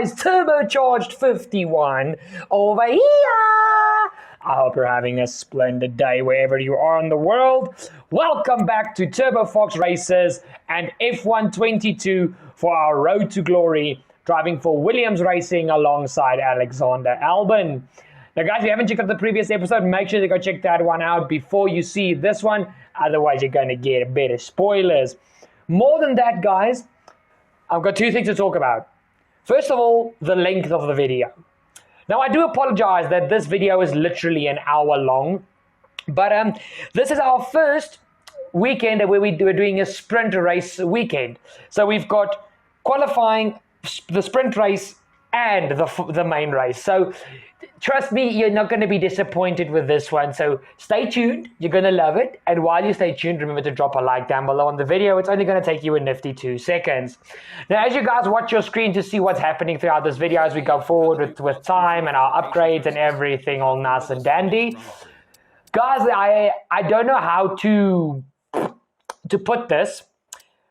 guys, turbocharged 51 over here. I hope you're having a splendid day wherever you are in the world. Welcome back to Turbo Fox RacerZ and F1 22 for our Road to Glory, driving for Williams Racing alongside Alexander Albon. Now guys, if you haven't checked out the previous episode, make sure to go check that one out before you see this one. Otherwise, you're going to get a bit of spoilers. More than that, guys, I've got two things to talk about. First of all, the length of the video. Now, I do apologize that this video is literally an hour long, but this is our first weekend where we're doing a sprint race weekend. So we've got qualifying, the sprint race, and the main race. So trust me, you're not going to be disappointed with this one. So stay tuned. You're going to love it. And while you stay tuned, remember to drop a like down below on the video. It's only going to take you a nifty 2 seconds. Now, as you guys watch your screen to see what's happening throughout this video as we go forward with time and our upgrades and everything all nice and dandy. Guys, I don't know how to put this,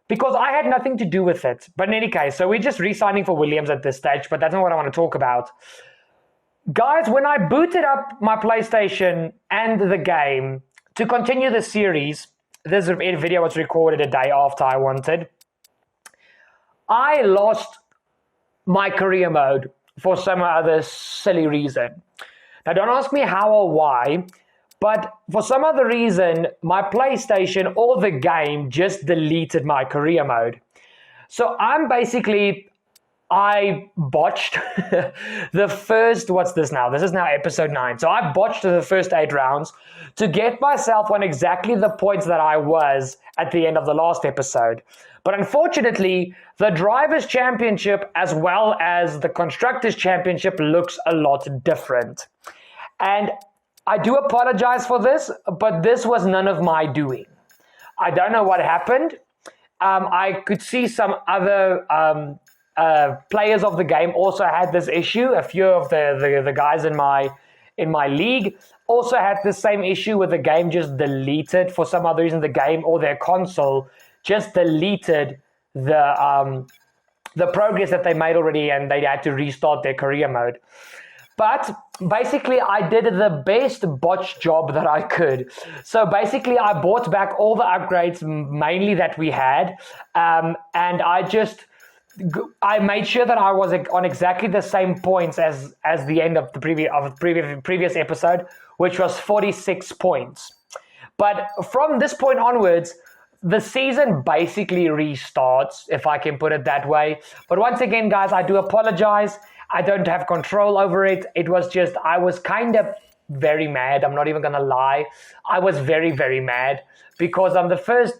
because I had nothing to do with it. But in any case, so we're just re-signing for Williams at this stage, but that's not what I want to talk about. Guys, when I booted up my PlayStation and the game to continue the series, this video was recorded a day after I wanted, I lost my career mode for some other silly reason. Now, don't ask me how or why, but for some other reason, my PlayStation or the game just deleted my career mode. So I botched the first, what's this now? This is now episode 9. So I botched the first 8 rounds to get myself on exactly the points that I was at the end of the last episode. But unfortunately, the Drivers' Championship as well as the Constructors' Championship looks a lot different. And I do apologize for this, but this was none of my doing. I don't know what happened. I could see some other players of the game also had this issue. A few of the guys in my league also had the same issue with the game just deleted for some other reason. The game or their console just deleted the progress that they made already, and they had to restart their career mode. But basically, I did the best botch job that I could. So basically, I bought back all the upgrades, mainly that we had, and I made sure that I was on exactly the same points as the end of the previous episode, which was 46 points. But from this point onwards, the season basically restarts, if I can put it that way. But once again, guys, I do apologize. I don't have control over it. It was just, I was kind of very mad. I'm not even going to lie. I was very, very mad because the first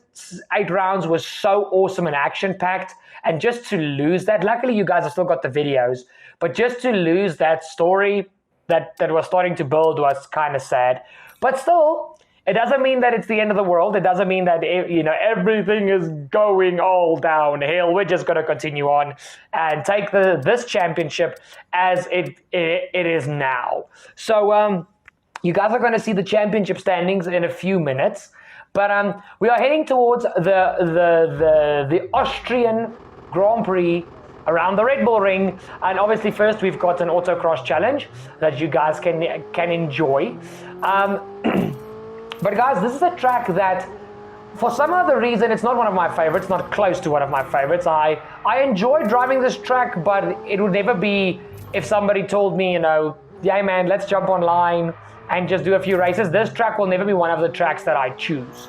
8 rounds was so awesome and action-packed. And just to lose that, luckily you guys have still got the videos, but just to lose that story that was starting to build was kind of sad. But still, it doesn't mean that it's the end of the world. It doesn't mean that everything is going all downhill. We're just going to continue on and take this championship as it is now. So you guys are going to see the championship standings in a few minutes. But we are heading towards the Austrian Grand Prix around the Red Bull Ring, and obviously first we've got an autocross challenge that you guys can enjoy. But guys, this is a track that for some other reason it's not one of my favorites, not close to one of my favorites. I enjoy driving this track, but it would never be if somebody told me, yeah man, let's jump online and just do a few races. This track will never be one of the tracks that I choose.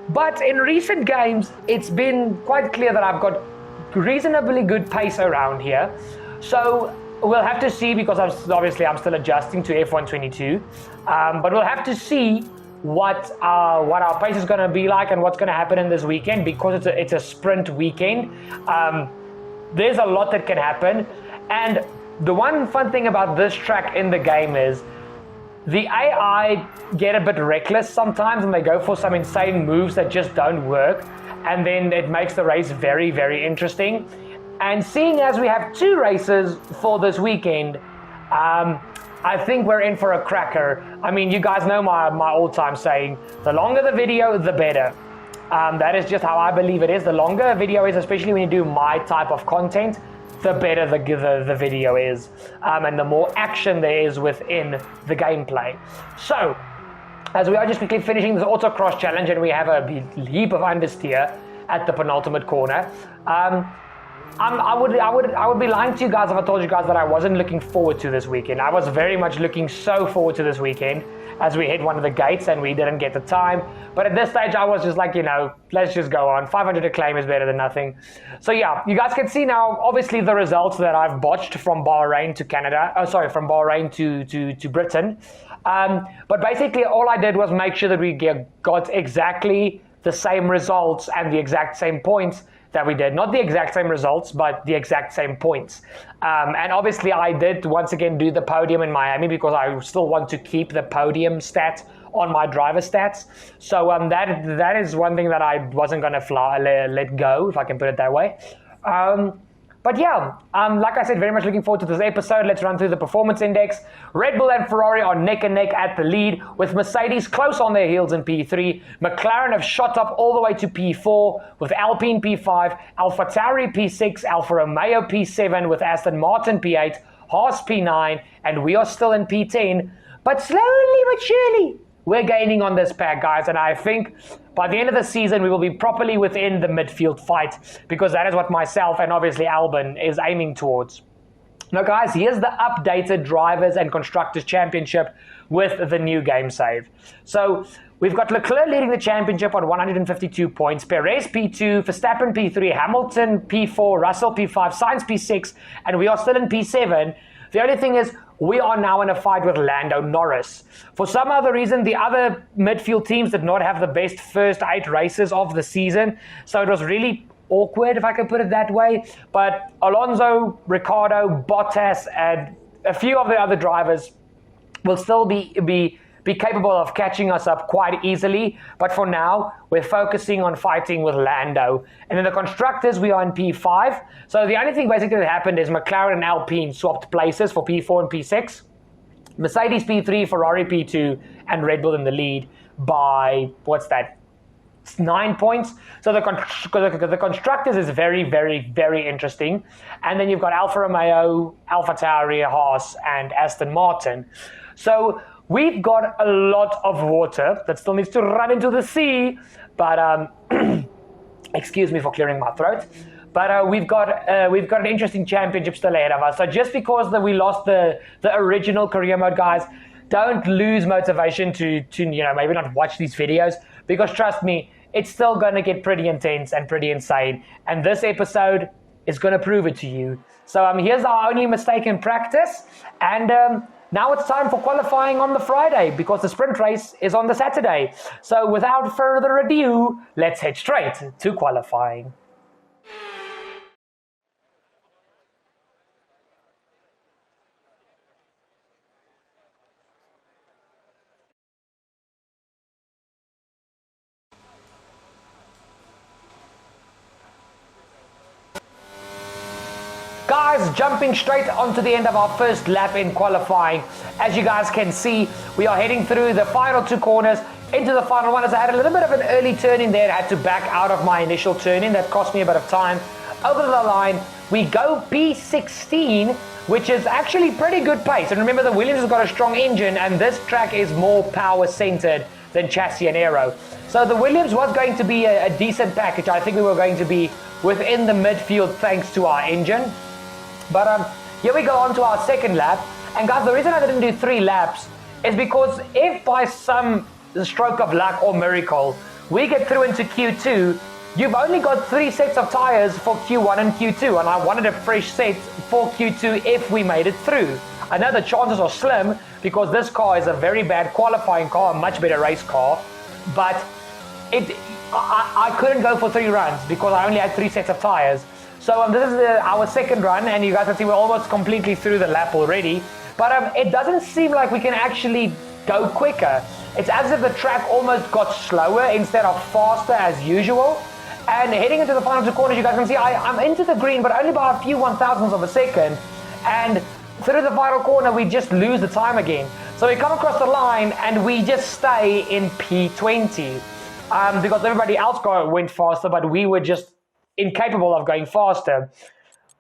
But in recent games, it's been quite clear that I've got reasonably good pace around here. So we'll have to see, because obviously I'm still adjusting to F1 22. But we'll have to see what our pace is going to be like and what's going to happen in this weekend, because it's a sprint weekend. There's a lot that can happen. And the one fun thing about this track in the game is the AI get a bit reckless sometimes, and they go for some insane moves that just don't work, and then it makes the race very, very interesting. And seeing as we have 2 races for this weekend, I think we're in for a cracker. I mean, you guys know my all-time saying, the longer the video, the better. That is just how I believe it is. The longer a video is, especially when you do my type of content, the better the video is, and the more action there is within the gameplay. So, as we are just quickly finishing this autocross challenge, and we have a heap of understeer at the penultimate corner. I would be lying to you guys if I told you guys that I wasn't looking forward to this weekend. I was very much looking so forward to this weekend as we hit one of the gates and we didn't get the time. But at this stage, I was just like, let's just go on. 500 acclaim is better than nothing. So yeah, you guys can see now, obviously, the results that I've botched from Bahrain to Canada. Oh, sorry, from Bahrain to Britain. But basically, all I did was make sure that we got exactly the same results and the exact same points that we did. Not the exact same results, but the exact same points. And obviously I did once again do the podium in Miami because I still want to keep the podium stat on my driver stats. So that is one thing that I wasn't going to let go, if I can put it that way. But yeah, like I said, very much looking forward to this episode. Let's run through the performance index. Red Bull and Ferrari are neck and neck at the lead, with Mercedes close on their heels in P3. McLaren have shot up all the way to P4, with Alpine P5, AlphaTauri P6, Alfa Romeo P7, with Aston Martin P8, Haas P9, and we are still in P10. But slowly but surely, we're gaining on this pack, guys, and I think by the end of the season, we will be properly within the midfield fight, because that is what myself and obviously Albon is aiming towards. Now, guys, here's the updated Drivers and Constructors Championship with the new game save. So we've got Leclerc leading the championship on 152 points, Perez P2, Verstappen P3, Hamilton P4, Russell P5, Sainz P6, and we are still in P7. The only thing is, we are now in a fight with Lando Norris. For some other reason, the other midfield teams did not have the best first 8 races of the season, so it was really awkward, if I can put it that way. But Alonso, Ricciardo, Bottas, and a few of the other drivers will still be capable of catching us up quite easily. But for now, we're focusing on fighting with Lando. And in the constructors, we are in P5. So the only thing basically that happened is McLaren and Alpine swapped places for P4 and P6. Mercedes P3, Ferrari P2, and Red Bull in the lead by, 9 points. So the constructors is very, very, very interesting. And then you've got Alfa Romeo, AlphaTauri, Haas, and Aston Martin. So we've got a lot of water that still needs to run into the sea, but excuse me for clearing my throat. But we've got an interesting championship still ahead of us. So just because we lost the original career mode, guys, don't lose motivation to maybe not watch these videos, because trust me, it's still going to get pretty intense and pretty insane. And this episode is going to prove it to you. So here's our only mistake in practice, and now it's time for qualifying on the Friday, because the sprint race is on the Saturday. So without further ado, let's head straight to qualifying. Guys, jumping straight onto the end of our first lap in qualifying. As you guys can see, we are heading through the final 2 corners into the final one, as I had a little bit of an early turn in there. I had to back out of my initial turn in. That cost me a bit of time. Over the line, we go P16, which is actually pretty good pace. And remember, the Williams has got a strong engine, and this track is more power-centered than chassis and aero. So the Williams was going to be a decent package. I think we were going to be within the midfield thanks to our engine. But here we go on to our second lap. And guys, the reason I didn't do 3 laps is because if by some stroke of luck or miracle we get through into Q2, you've only got 3 sets of tires for Q1 and Q2, and I wanted a fresh set for Q2 if we made it through. I know the chances are slim because this car is a very bad qualifying car, a much better race car, but I couldn't go for 3 runs because I only had 3 sets of tires. So this is our second run, and you guys can see we're almost completely through the lap already. But it doesn't seem like we can actually go quicker. It's as if the track almost got slower instead of faster as usual. And heading into the final 2 corners, you guys can see I'm into the green, but only by a few 1,000ths of a second. And through the final corner, we just lose the time again. So we come across the line, and we just stay in P20. Because everybody else went faster, but we were just incapable of going faster.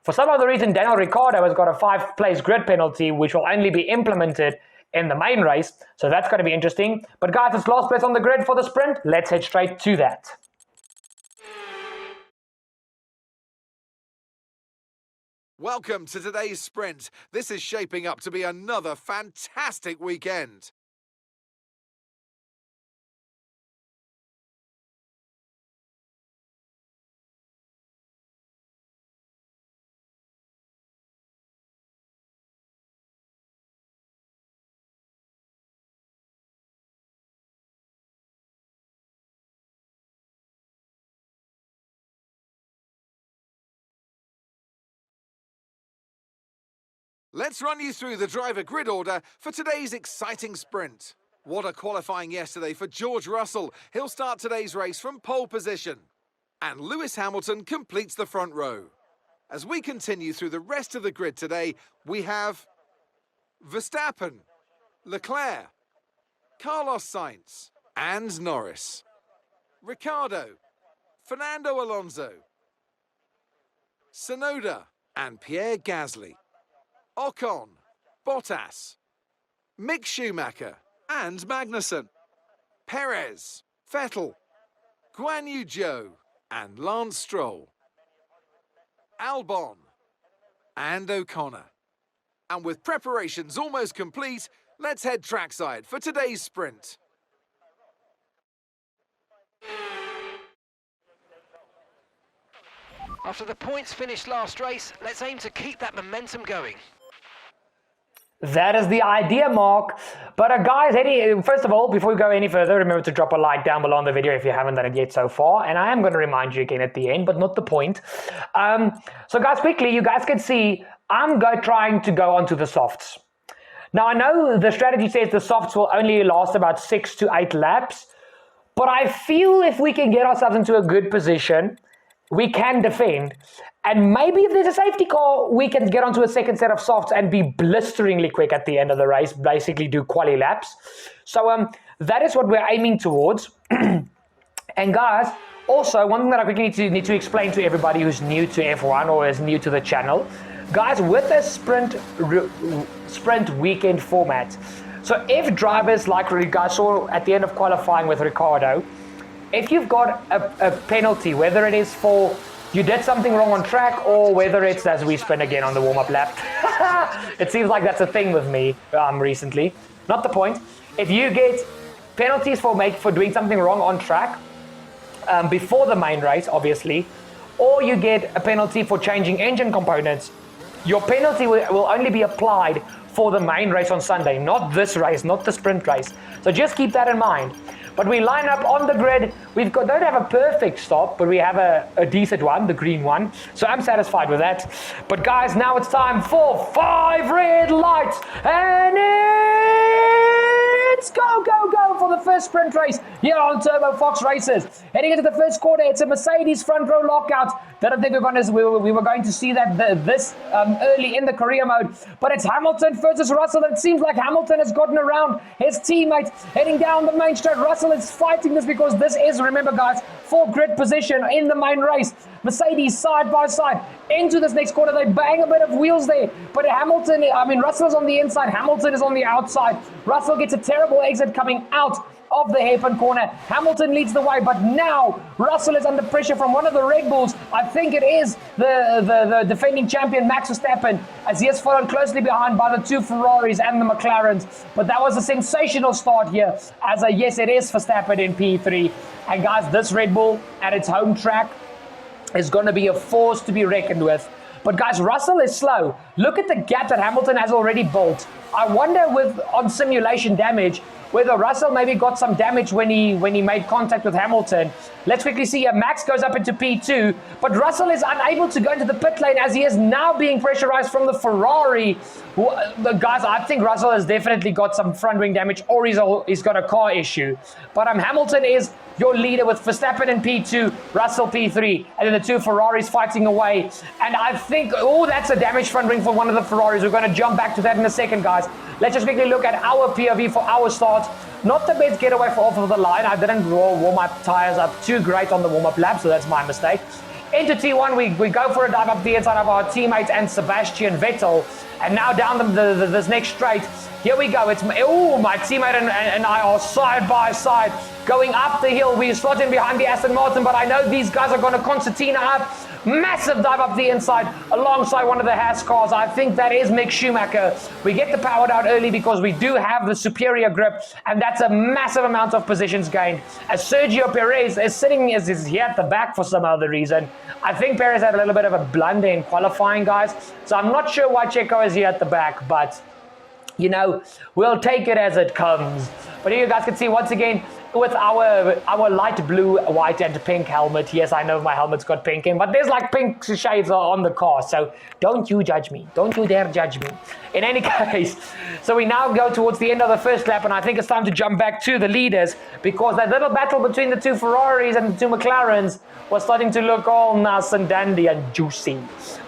For some other reason, Daniel Ricciardo has got a 5-place grid penalty, which will only be implemented in the main race. So that's going to be interesting. But guys, it's last place on the grid for the sprint. Let's head straight to that. Welcome to today's sprint. This is shaping up to be another fantastic weekend. Let's run you through the driver grid order for today's exciting sprint. What a qualifying yesterday for George Russell. He'll start today's race from pole position. And Lewis Hamilton completes the front row. As we continue through the rest of the grid today, we have Verstappen, Leclerc, Carlos Sainz and Norris, Ricciardo, Fernando Alonso, Tsunoda and Pierre Gasly, Ocon, Bottas, Mick Schumacher and Magnussen, Perez, Vettel, Guan Yu Zhou and Lance Stroll, Albon and O'Connor. And with preparations almost complete, let's head trackside for today's sprint. After the points finished last race, let's aim to keep that momentum going. That is the idea, Mark. But guys, first of all, before we go any further, remember to drop a like down below on the video if you haven't done it yet so far. And I am going to remind you again at the end, but not the point. So guys, quickly, you guys can see I'm trying to go onto the softs. Now, I know the strategy says the softs will only last about 6 to 8 laps. But I feel if we can get ourselves into a good position, we can defend. And maybe if there's a safety car, we can get onto a second set of softs and be blisteringly quick at the end of the race, basically do quali laps. So that is what we're aiming towards. And guys, also one thing that I quickly need to explain to everybody who's new to F1 or is new to the channel, guys, with a sprint weekend format, so if drivers, like you guys saw at the end of qualifying with Ricciardo, if you've got a penalty, whether it is for you did something wrong on track or whether it's as we spin again on the warm-up lap, it seems like that's a thing with me recently. Not the point. If you get penalties for doing something wrong on track before the main race, obviously, or you get a penalty for changing engine components, your penalty will only be applied for the main race on Sunday, not this race, not the sprint race. So just keep that in mind. But we line up on the grid. Don't have a perfect stop, but we have a decent one, the green one. So I'm satisfied with that. But guys, now it's time for 5 red lights. And it's go, go, go for the first sprint race here on Turbo Fox Racers. Heading into the first quarter, it's a Mercedes front row lockout. Didn't think we were going to see that this early in the career mode. But it's Hamilton versus Russell. It seems like Hamilton has gotten around his teammate heading down the main straight. Russell is fighting this because this is, remember guys, for grid position in the main race. Mercedes side by side into this next quarter. They bang a bit of wheels there. But Russell is on the inside. Hamilton is on the outside. Russell gets a terrible exit coming out of the hairpin corner. Hamilton leads the way, but now Russell is under pressure from one of the Red Bulls. I think it is the defending champion Max Verstappen, as he is followed closely behind by the 2 Ferraris and the McLarens. But that was a sensational start here, as yes, it is Verstappen in P3. And guys, this Red Bull at its home track is going to be a force to be reckoned with. But guys, Russell is slow. Look at the gap that Hamilton has already built. I wonder on simulation damage, whether Russell maybe got some damage when he made contact with Hamilton. Let's quickly see. Max goes up into P2, but Russell is unable to go into the pit lane as he is now being pressurized from the Ferrari. Guys, I think Russell has definitely got some front wing damage, or he's got a car issue. But Hamilton is your leader with Verstappen in P2, Russell P3, and then the 2 Ferraris fighting away. And I think, that's a damaged front wing for one of the Ferraris. We're going to jump back to that in a second, guys. Let's just quickly look at our POV for our start. Not the best getaway off of the line. I didn't warm my tires up too great on the warm-up lap, so that's my mistake. Into T1, we go for a dive up the inside of our teammate and Sebastian Vettel. And now down this next straight. Here we go. It's my teammate and I are side by side going up the hill. We slot in behind the Aston Martin, but I know these guys are going to concertina up. Massive dive up the inside alongside one of the Haas cars. I think that is Mick Schumacher. We get the power out early because we do have the superior grip, and that's a massive amount of positions gained. As Sergio Perez is sitting is here at the back for some other reason. I think Perez had a little bit of a blunder in qualifying, guys. So I'm not sure why Checo is here at the back, but you know, we'll take it as it comes. But here you guys can see once again with our light blue, white and pink helmet. Yes, I know my helmet's got pink in, but there's like pink shades on the car, so don't you judge me. Don't you dare judge me. In any case, so we now go towards the end of the first lap, and I think it's time to jump back to the leaders because that little battle between the two Ferraris and the two McLarens was starting to look all nice and dandy and juicy.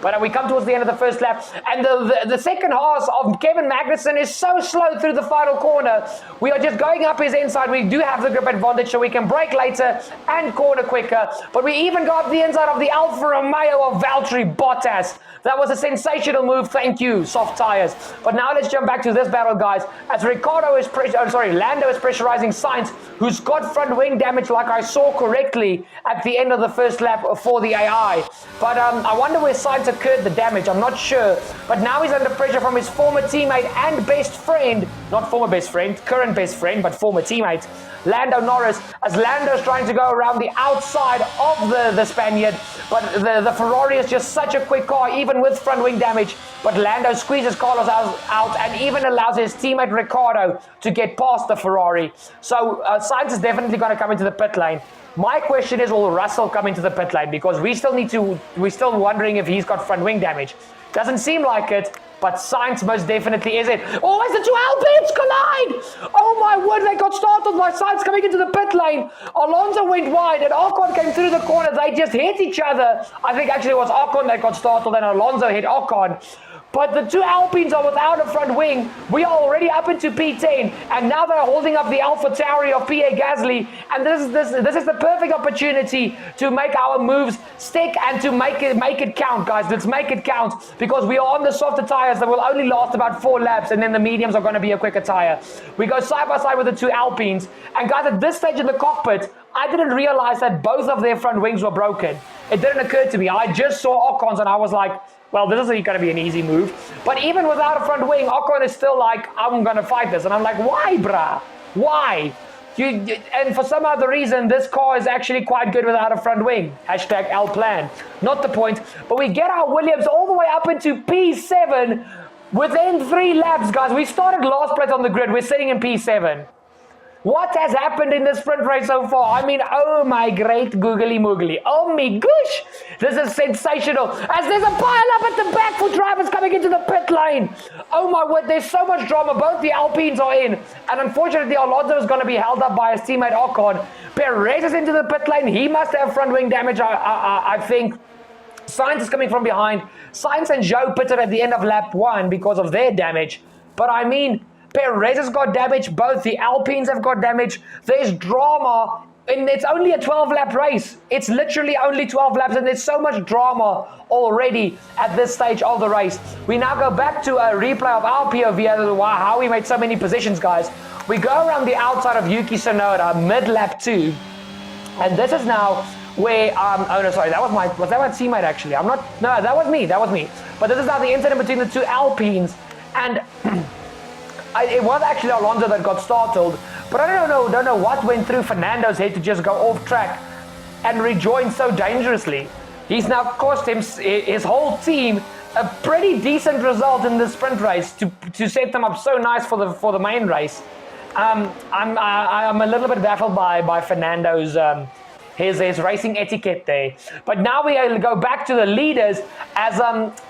But we come towards the end of the first lap, and the second horse of Kevin Magnussen is so slow through the final corner. We are just going up his inside. We do have the grip advantage, so we can brake later and corner quicker. But we even got the inside of the Alfa Romeo of Valtteri Bottas. That was a sensational move. Thank you, soft tires. But now let's jump back to this battle, guys. As Lando is pressurizing Sainz, who's got front wing damage, like I saw correctly at the end of the first lap for the AI. But I wonder where Sainz occurred the damage. I'm not sure. But now he's under pressure from his former teammate and best friend, not former best friend, current best friend, but former teammate, Lando Norris, as Lando's trying to go around the outside of the Spaniard. But the Ferrari is just such a quick car, even with front wing damage. But Lando squeezes Carlos out and even allows his teammate Ricciardo to get past the Ferrari. So Sainz is definitely going to come into the pit lane. My question is, will Russell come into the pit lane? Because we're still wondering if he's got front wing damage. Doesn't seem like it, but Sainz most definitely is it. Oh, as the two Alpines collide! Oh my word, they got startled by Sainz coming into the pit lane. Alonso went wide and Ocon came through the corner. They just hit each other. I think actually it was Ocon that got startled and Alonso hit Ocon. But the two Alpines are without a front wing. We are already up into P10, and now they're holding up the Alpha Tauri of Pierre Gasly. And this is the perfect opportunity to make our moves stick and to make it count, guys. Let's make it count because we are on the softer tires that will only last about 4 laps, and then the mediums are going to be a quicker tire. We go side by side with the two Alpines, and guys, at this stage in the cockpit, I didn't realize that both of their front wings were broken. It didn't occur to me. I just saw Ocon's, and I was like, well, this isn't going to be an easy move. But even without a front wing, Ocon is still like, I'm going to fight this. And I'm like, why, brah? Why? And for some other reason, this car is actually quite good without a front wing. Hashtag L-plan. Not the point. But we get our Williams all the way up into P7 within 3 laps, guys. We started last place on the grid. We're sitting in P7. What has happened in this sprint race so far? I mean, oh my great googly moogly. Oh my gosh. This is sensational. As there's a pile up at the back for drivers coming into the pit lane. Oh my word, there's so much drama. Both the Alpines are in. And unfortunately, Alonso is going to be held up by his teammate Ocon. Perez is into the pit lane. He must have front wing damage, I think. Sainz is coming from behind. Sainz and Zhou pitted at the end of lap 1 because of their damage. But I mean, Perez has got damage. Both the Alpines have got damage. There's drama. And it's only a 12-lap race. It's literally only 12 laps, and there's so much drama already at this stage of the race. We now go back to a replay of our POV as to how we made so many positions, guys. We go around the outside of Yuki Tsunoda mid-lap 2. And this is now where, oh no, sorry, was that my teammate actually? No, that was me. But this is now the incident between the two Alpines. And it was actually Alonso that got startled, but I don't know what went through Fernando's head to just go off track and rejoin so dangerously. He's now cost his whole team a pretty decent result in the sprint race to set them up so nice for the main race. I'm a little bit baffled by Fernando's his racing etiquette there. But now we go back to the leaders as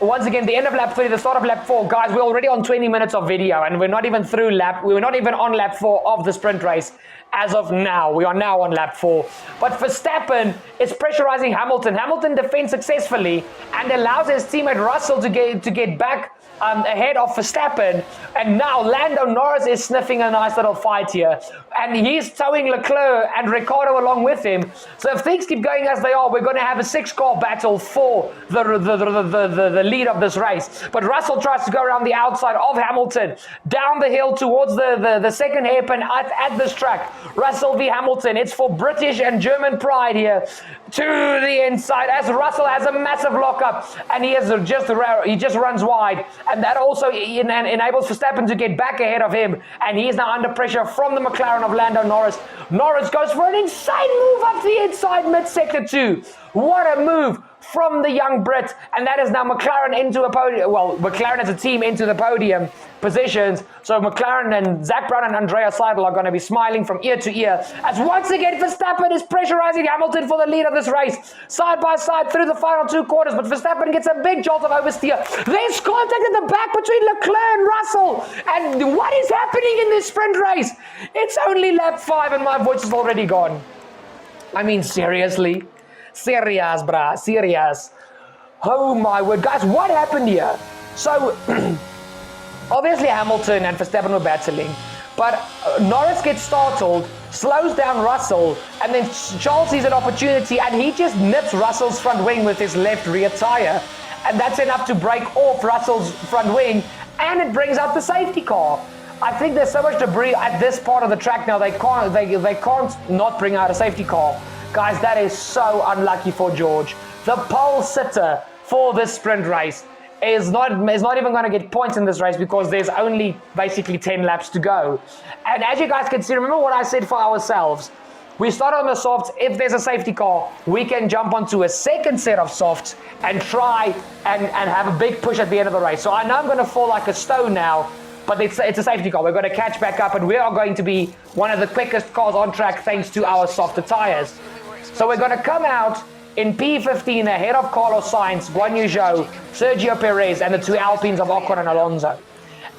once again the end of lap 3, the start of lap 4. Guys, we're already on 20 minutes of video and we're not even on lap 4 of the sprint race as of now. We are now on lap 4. But Verstappen is pressurizing Hamilton. Hamilton defends successfully and allows his teammate Russell to get back ahead of Verstappen, and now Lando Norris is sniffing a nice little fight here, and he's towing Leclerc and Ricciardo along with him. So if things keep going as they are, we're going to have a 6-car battle for the lead of this race. But Russell tries to go around the outside of Hamilton, down the hill towards the second hairpin at this track. Russell v Hamilton, it's for British and German pride here, to the inside, as Russell has a massive lockup, and he just runs wide, and that also enables Verstappen to get back ahead of him, and he is now under pressure from the McLaren of Lando Norris. Norris goes for an insane move up the inside mid-sector 2. What a move from the young Brit, and that is now McLaren into a podium. Well, McLaren as a team into the podium positions. So McLaren and Zach Brown and Andrea Seidel are going to be smiling from ear to ear, as once again Verstappen is pressurizing Hamilton for the lead of this race, side by side through the final 2 quarters. But Verstappen gets a big jolt of oversteer. There's contact in the back between Leclerc and Russell, and what is happening in this sprint race? It's only lap 5 and my voice is already gone. I mean, seriously? Serious, brah, serious. Oh my word, guys, what happened here? So, obviously Hamilton and Verstappen were battling, but Norris gets startled, slows down Russell, and then Charles sees an opportunity, and he just nips Russell's front wing with his left rear tire, and that's enough to break off Russell's front wing, and it brings out the safety car. I think there's so much debris at this part of the track now, they can't not bring out a safety car. Guys, that is so unlucky for George. The pole sitter for this sprint race is not even going to get points in this race, because there's only basically 10 laps to go. And as you guys can see, remember what I said for ourselves. We start on the softs. If there's a safety car, we can jump onto a second set of softs and try and have a big push at the end of the race. So I know I'm going to fall like a stone now, but it's a safety car. We're going to catch back up, and we are going to be one of the quickest cars on track thanks to our softer tires. So we're going to come out in P15 ahead of Carlos Sainz, Guan Yu Zhou, Sergio Perez, and the 2 Alpines of Ocon and Alonso.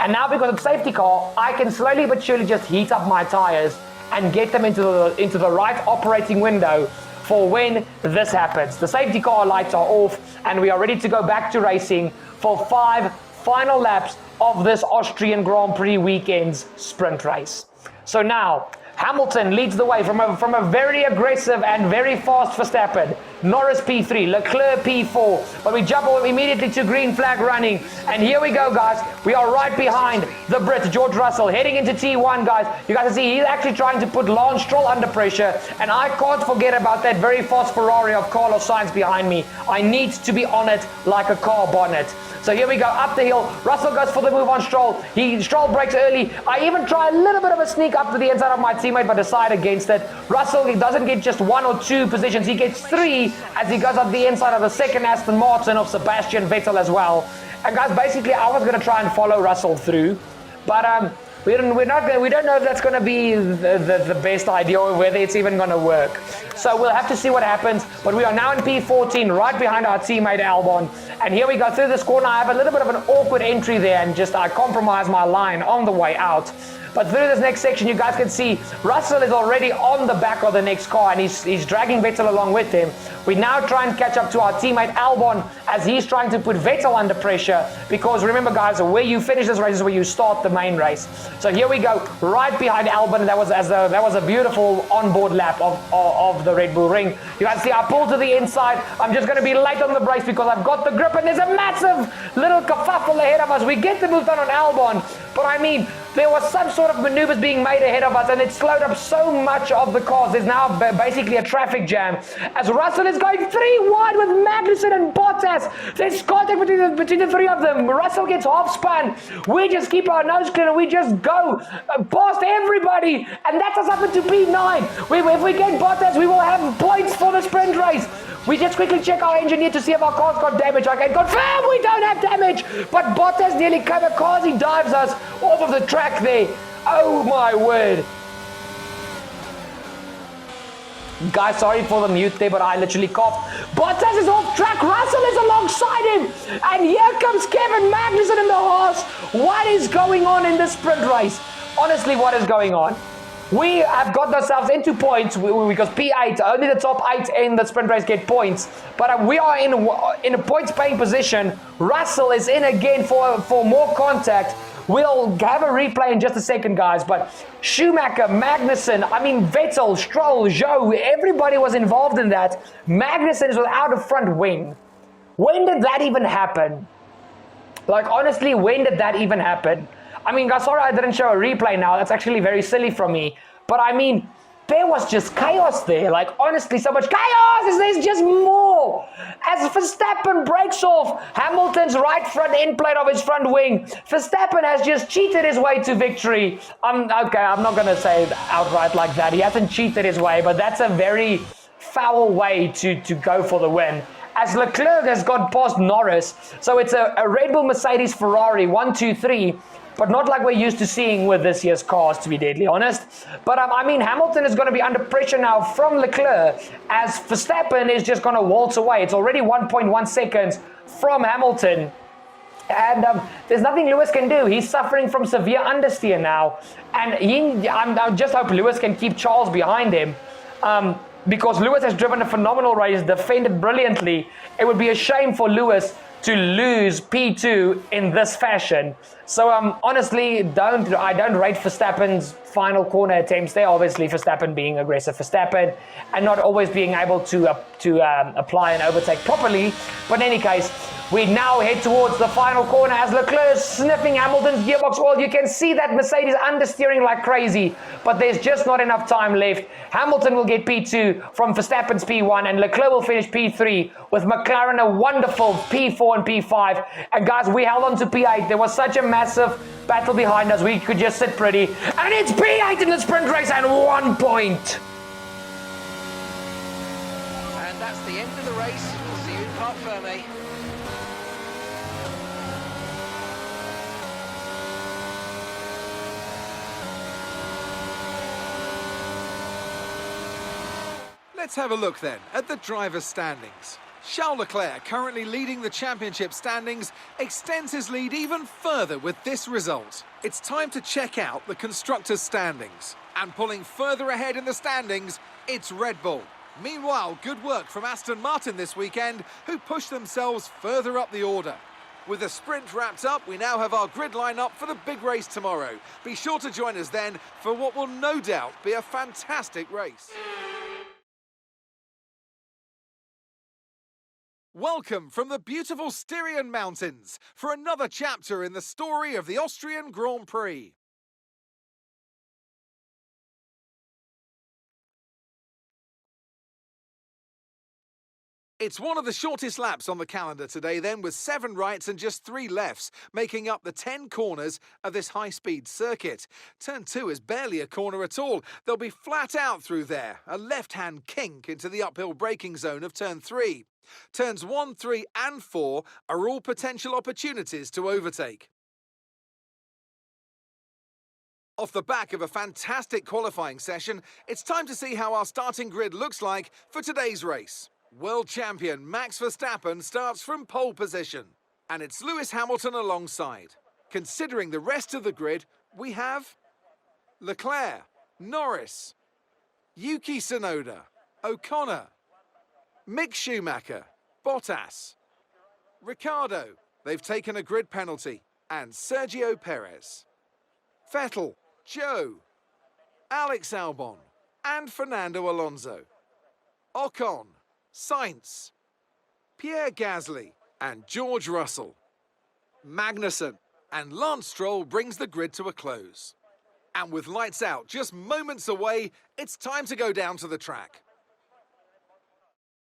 And now because of the safety car, I can slowly but surely just heat up my tires and get them into the right operating window for when this happens. The safety car lights are off, and we are ready to go back to racing for 5 final laps of this Austrian Grand Prix weekend's sprint race. So now, Hamilton leads the way from a very aggressive and very fast Verstappen. Norris P3, Leclerc P4, but we jump immediately to green flag running. And here we go, guys. We are right behind the Brit, George Russell, heading into T1, guys. You guys can see he's actually trying to put Lance Stroll under pressure. And I can't forget about that very fast Ferrari of Carlos Sainz behind me. I need to be on it like a car bonnet. So here we go, up the hill. Russell goes for the move on Stroll. Stroll breaks early. I even try a little bit of a sneak up to the inside of my teammate, but decide against it. Russell doesn't get just 1 or 2 positions. He gets 3 as he goes up the inside of the second Aston Martin of Sebastian Vettel as well. And guys, basically, I was going to try and follow Russell through, but we don't know if that's going to be the best idea or whether it's even going to work. So we'll have to see what happens. But we are now in P14, right behind our teammate Albon. And here we go through this corner. I have a little bit of an awkward entry there, and I compromise my line on the way out. But through this next section, you guys can see Russell is already on the back of the next car, and he's dragging Vettel along with him. We now try and catch up to our teammate Albon as he's trying to put Vettel under pressure, because remember, guys, where you finish this race is where you start the main race. So here we go, right behind Albon. That was a beautiful onboard lap of the Red Bull Ring. You guys see I pull to the inside. I'm just going to be late on the brakes because I've got the grip, and there's a massive little kerfuffle ahead of us. We get the move done on Albon, but I mean, there was some sort of maneuvers being made ahead of us, and it slowed up so much of the cars. There's now basically a traffic jam as Russell is going 3 wide with Magnussen and Bottas. There's contact between the 3 of them. Russell gets half spun. We just keep our nose clear and we just go past everybody, and that's us up into P9. If we get Bottas, we will have points for the sprint race. We just quickly check our engineer to see if our car's got damage. I can confirm we don't have damage, but Bottas nearly covered cars. He dives us off of the track there. Oh my word. Guys, sorry for the mute there, but I literally coughed. Bottas is off track. Russell is alongside him. And here comes Kevin Magnussen in the horse. What is going on in this sprint race? Honestly, what is going on? We have got ourselves into points because P8, only the top 8 in the sprint race get points. But we are in a points paying position. Russell is in again for more contact. We'll have a replay in just a second, guys. But Schumacher, Magnussen, I mean Vettel, Stroll, Zhou, everybody was involved in that. Magnussen is without a front wing. When did that even happen? Like, honestly, when did that even happen? I mean, guys, sorry I didn't show a replay now. That's actually very silly from me. But I mean, there was just chaos there. Like, honestly, so much chaos. There's just more. As Verstappen breaks off Hamilton's right front end plate of his front wing, Verstappen has just cheated his way to victory. Okay, I'm not going to say it outright like that. He hasn't cheated his way, but that's a very foul way to go for the win. As Leclerc has gone past Norris, so it's a Red Bull, Mercedes, Ferrari, 1, 2, 3, but not like we're used to seeing with this year's cars, to be deadly honest. But I mean, Hamilton is going to be under pressure now from Leclerc, as Verstappen is just going to waltz away. It's already 1.1 seconds from Hamilton. And there's nothing Lewis can do. He's suffering from severe understeer now. And I just hope Lewis can keep Charles behind him. Because Lewis has driven a phenomenal race, defended brilliantly. It would be a shame for Lewis to lose P2 in this fashion. So honestly, I don't rate Verstappen's final corner attempts there. Obviously, Verstappen being aggressive Verstappen and not always being able to apply and overtake properly. But in any case, we now head towards the final corner as Leclerc is sniffing Hamilton's gearbox oil. You can see that Mercedes understeering like crazy, but there's just not enough time left. Hamilton will get P2 from Verstappen's P1, and Leclerc will finish P3 with McLaren a wonderful P4 and P5. And guys, we held on to P8. There was such a massive battle behind us. We could just sit pretty. And it's P8 in the sprint race and 1 point. And that's the end of the race. We'll see you in Parc Fermé. Let's have a look then at the driver's standings. Charles Leclerc, currently leading the championship standings, extends his lead even further with this result. It's time to check out the constructors' standings. And pulling further ahead in the standings, it's Red Bull. Meanwhile, good work from Aston Martin this weekend, who pushed themselves further up the order. With the sprint wrapped up, we now have our grid line up for the big race tomorrow. Be sure to join us then for what will no doubt be a fantastic race. Welcome from the beautiful Styrian Mountains for another chapter in the story of the Austrian Grand Prix. It's one of the shortest laps on the calendar today then, with 7 rights and just 3 lefts, making up the 10 corners of this high-speed circuit. Turn 2 is barely a corner at all. They'll be flat out through there, a left-hand kink into the uphill braking zone of turn 3. Turns 1, 3 and 4 are all potential opportunities to overtake. Off the back of a fantastic qualifying session, it's time to see how our starting grid looks like for today's race. World champion Max Verstappen starts from pole position, and it's Lewis Hamilton alongside. Considering the rest of the grid, we have Leclerc, Norris, Yuki Tsunoda, O'Connor, Mick Schumacher, Bottas, Ricciardo, they've taken a grid penalty, and Sergio Perez, Vettel, Zhou, Alex Albon, and Fernando Alonso, Ocon, Sainz, Pierre Gasly, and George Russell, Magnussen, and Lance Stroll brings the grid to a close. And with lights out just moments away, it's time to go down to the track.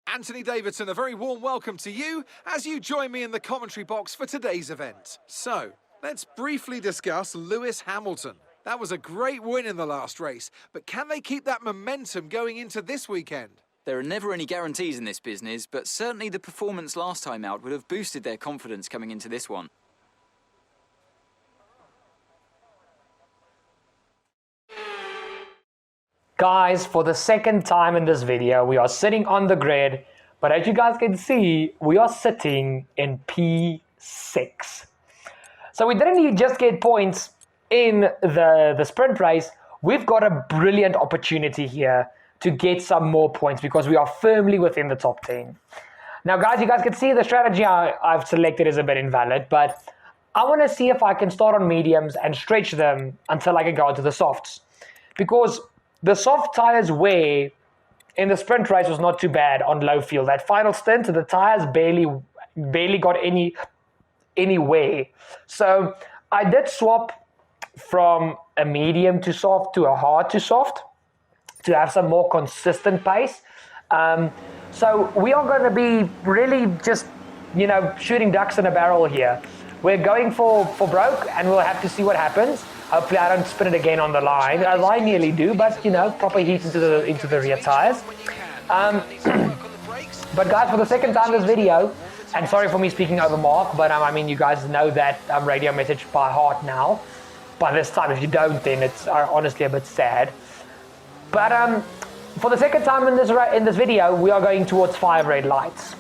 Anthony Davidson, a very warm welcome to you as you join me in the commentary box for today's event. So, let's briefly discuss Lewis Hamilton. That was a great win in the last race, but can they keep that momentum going into this weekend? There are never any guarantees in this business, but certainly the performance last time out would have boosted their confidence coming into this one. Guys, for the second time in this video, we are sitting on the grid, but as you guys can see, we are sitting in P6. So we didn't just get points in the sprint race, we've got a brilliant opportunity here to get some more points because we are firmly within the top 10. Now, guys, you guys can see the strategy I've selected is a bit invalid, but I want to see if I can start on mediums and stretch them until I can go into the softs. Because the soft tires wear in the sprint race was not too bad on low fuel. That final stint, the tires barely got any wear. So I did swap from a medium to soft to a hard to soft to have some more consistent pace. So we are going to be really just, shooting ducks in a barrel here. We're going for broke, and we'll have to see what happens. Hopefully I don't spin it again on the line, as I nearly do, but, proper heat into the rear tires. But guys, for the second time this video, and sorry for me speaking over Mark, but you guys know that radio message by heart now. By this time, if you don't, then it's honestly a bit sad. But for the second time in this video, we are going towards 5 red lights.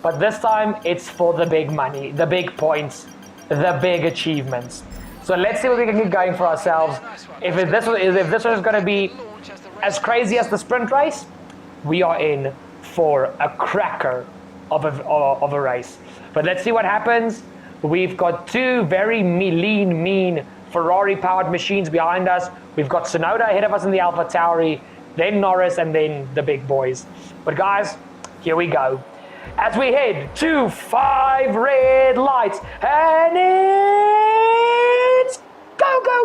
But this time, it's for the big money, the big points, the big achievements. So let's see what we can get going for ourselves. If this one is going to be as crazy as the sprint race, we are in for a cracker of a race. But let's see what happens. We've got 2 very mean Ferrari-powered machines behind us. We've got Tsunoda ahead of us in the AlphaTauri, then Norris, and then the big boys. But guys, here we go. As we head to 5 red lights, and it's